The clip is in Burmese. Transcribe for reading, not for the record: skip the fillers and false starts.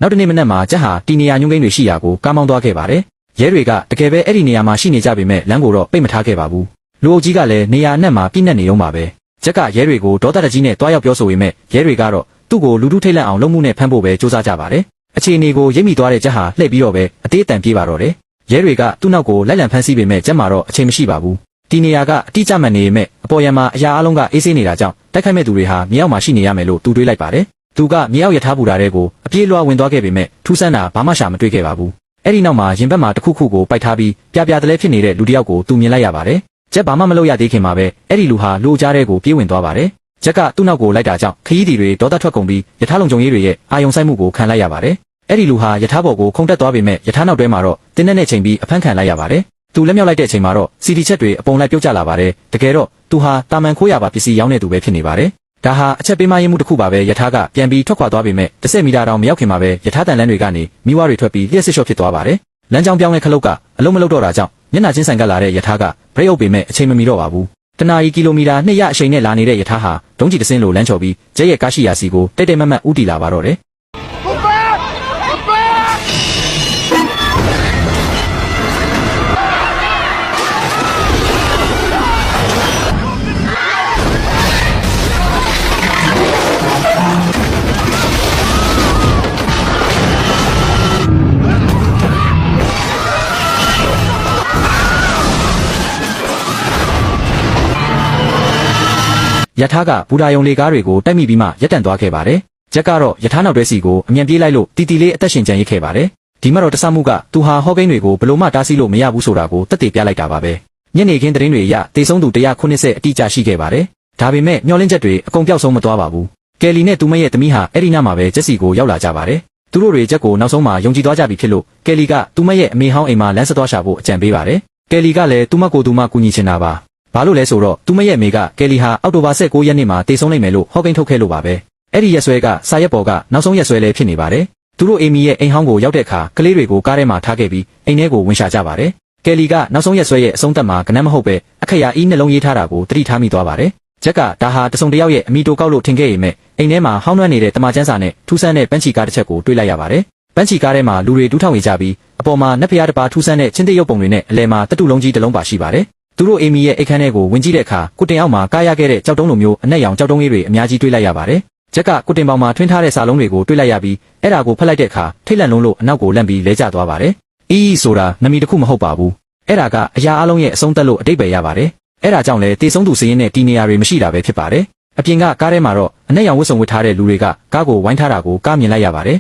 နောက်တစ်နေ့မနက်မှာကျက်ဟာတီနေရာညွှန်းကိန်းတွေရှိရာကိုကားမောင်းသွားခဲ့ပါတယ်ရဲတွေကတကယ်ပဲအဲ့ဒီနေရာမှာရှိနေကြပေမဲ့လမ်းကိုတော့ပိတ်မထားခဲ့ပါဘူးလူအုပ်ကြီးကလည်းနေရာအနှံ့မှာပြည့်နှက်နေုံပါပဲကျက်ကရဲတွေကိုဒေါသတကြီးနဲ့တွားရောက်ပြောဆိုပေမဲ့ရဲတွေကတော့သူ့ကိုလူထုထိတ်လန့်အောင်လုပ်မှုနဲ့ဖမ်းဖို့ပဲစူးစမ်းကြပါတယ်အခြေအနေကိုရိပ်မိသွားတဲ့ကျက်ဟာလှည့်ပြီးတော့ပဲအသေးအတန်ပြေးပါတော့တယ်ရဲတွေကသူ့နောက်ကိုလိုက်လံဖမ်းဆီးပေမဲ့ကျက်မှာတော့အချိန်မရှိပါဘူးဒီနေရာကအတိအကျမှန်နေပေမဲ့အပေါ်ယံမှာအရာအလုံးကအေးဆေးနေတာကြောင့်တိုက်ခိုက်မဲ့သူတွေဟာမြေအောက်မှာရှိနေရမယ်လို့သူတွေးလိုက်ပါတယ်သူကမြေအောက်ရထားပူတာတဲ့ကိုအပြေးလွှားဝင်သွားခဲ့ပေမဲ့ထူးဆန်းတာဘာမှရှာမတွေ့ခဲ့ပါဘူးအဲ့ဒီနောက်မှာရင်ဘတ်မှာတစ်ခုခုကိုပိုက်ထားပြီးပြပြတလဲဖြစ်နေတဲ့လူတစ်ယောက်ကိုသူမြင်လိုက်ရပါတယ်ကျက်ဘာမှမလုပ်ရသေးခင်မှာပဲအဲ့ဒီလူဟာလူကြားတဲ့ကိုပြေးဝင်သွားပါတယ်ကျက်ကသူ့နောက်ကိုလိုက်တာကြောင့်ခရီးသည်တွေဒေါသထွက်ကုန်ပြီးယထာလုံခြုံရေးတွေရဲ့အာယုံဆိုင်မှုကိုခံလိုက်ရပါတယ်အဲ့ဒီလူဟာယထာဘော်ကိုခုန်တက်သွားပေမဲ့ယထာနောက်တွဲမှာတော့တင်းနဲ့ချိန်ပြီးအဖမ်းခံလိုက်ရပါတယ်သူလက်မြောက်လိုက်တဲ့အချိန်မှာတော့စီဒီချက်တွေအပုံလိုက်ပြုတ်ကျလာပါတယ်တကယ်တော့သူဟာတာမန်ခိုးရပါပစ္စည်းရောင်းနေသူပဲဖြစ်နေပါတယ်ဒါဟာအချက်ပေးမရင်းမှုတစ်ခုပါပဲယထာကပြန်ပြီးထွက်ခွာသွားပေမဲ့10 မီတာတောင်မရောက်ခင်မှာပဲယထာတန်လန်းတွေကနေမိဝါတွေထွက်ပြီးလျှက်စစ်လျှော့ဖြစ်သွားပါတယ်လမ်းကြောင်းပြောင်းတဲ့ခလုတ်ကအလုံးမလုံးတော့တာကြောင့်မျက်နှာချင်းဆိုင်ကလာတဲ့ယထာကဘရိတ်အုပ်ပေမဲ့အချိန်မမီတော့ပါဘူးတနာရီကီလိုမီတာ200အချိန်နဲ့လာနေတဲ့ယထာဟာဒုံးကျည်တစ်စင်းလိုလမ်းချော်ပြီးကျဲရဲ့ကားရှိရာစီကိုတိတ်တိတ်မတ်မတ်ဥတီလာပါတော့တယ်ယထာကဘူဒါယုံလေကားတွေကိုတိုက်မိပြီးမှရက်တန့်သွားခဲ့ပါတယ်။ဂျက်ကတော့ယထာနောက်တွဲစီကိုအမြန်ပြေးလိုက်လို့တီတီလေးအသက်ရှင်ကျန်ရစ်ခဲ့ပါတယ်။ဒီမှာတော့တဆမှုကသူဟာဟော့ကိန်းတွေကိုဘလို့မှတားဆီးလို့မရဘူးဆိုတာကိုသက်သေပြလိုက်တာပါပဲ။ညနေခင်းသတင်းတွေအရတေဆုံးသူ190အတိအကျရှိခဲ့ပါတယ်။ဒါပေမဲ့မျောလင့်ချက်တွေအကုန်ပျောက်ဆုံးမသွားပါဘူး။ကယ်လီနဲ့သူမရဲ့သမီးဟာအဲ့ဒီနားမှာပဲဂျက်စီကိုရောက်လာကြပါတယ်။သူတို့တွေဂျက်ကိုနောက်ဆုံးမှာယုံကြည်သွားကြပြီဖြစ်လို့ကယ်လီကသူမရဲ့အမေဟောင်းအိမ်မှာလမ်းဆက်သွားရှာဖို့အကြံပေးပါတယ်။ကယ်လီကလည်းသူမကိုသူမကူညီချင်တာပါ။ဘာလို့လဲဆိုတော့သူမရဲ့မိကကယ်လီဟာအောက်တိုဘာ19ရက်နေ့မှာတေဆုံးနိုင်မယ်လို့ဟော့ကိန်းထုတ်ခဲ့လို့ပါပဲအဲ့ဒီရက်ဆွဲကစာရက်ပေါ်ကနောက်ဆုံးရက်ဆွဲလည်းဖြစ်နေပါတယ်သူတို့အေမီရဲ့အိမ်ဟောင်းကိုရောက်တဲ့အခါကလေးတွေကိုကားထဲမှာထားခဲ့ပြီးအိမ်ထဲကိုဝင်ရှာကြပါတယ်ကယ်လီကနောက်ဆုံးရက်ဆွဲရဲ့အဆုံးသတ်မှာကနန်းမဟုတ်ပဲအခရာအီးနှလုံးရေးထားတာကိုတတိထားမိသွားပါတယ်ဂျက်ကဒါဟာတစုံတယောက်ရဲ့အမီတိုကောက်လို့ထင်ခဲ့ပေမဲ့အိမ်ထဲမှာဟောင်းနှွမ်းနေတဲ့တမချန်းစာနဲ့ထူးဆန်းတဲ့ပန်းချီကားတစ်ချက်ကိုတွေ့လိုက်ရပါတယ်ပန်းချီကားထဲမှာလူတွေတူးထောင်နေကြပြီးအပေါ်မှာနက်ဖျားတစ်ပါးထူးဆန်းတဲ့ချင်းတရုပ်ပုံတွေနဲ့အလဲမှာတတူလုံးကြီးတစ်လုံးပါရှိပါတယ်သူတို့အေမီရဲ့အိတ်ခမ်းထဲကိုဝင်ကြည့်တဲ့အခါကုတင်အောက်မှာကားရခဲ့တဲ့ကြောက်တုံးလိုမျိုးအနက်ရောင်ကြောက်တုံးလေးတွေအများကြီးတွေ့လိုက်ရပါတယ်။ဂျက်ကကုတင်ပေါင်မှာထွင်းထားတဲ့စာလုံးတွေကိုတွေ့လိုက်ရပြီးအဲ့ဒါကိုဖတ်လိုက်တဲ့အခါထိတ်လန့်လုံးလို့အနောက်ကိုလန့်ပြီးလဲကျသွားပါတယ်။အီးဆိုတာနမီတစ်ခုမဟုတ်ပါဘူး။အဲ့ဒါကအရာအလုံးရဲ့အဆုံးသက်လို့အတိတ်ပဲရပါတယ်။အဲ့ဒါကြောင့်လေတေဆုံးသူစည်ရင်းနဲ့တီနေရာတွေမရှိတာပဲဖြစ်ပါတယ်။အပြင်ကကားထဲမှာတော့အနက်ရောင်ဝတ်စုံဝတ်ထားတဲ့လူတွေကကားကိုဝိုင်းထားတာကိုကားမြင်လိုက်ရပါတယ်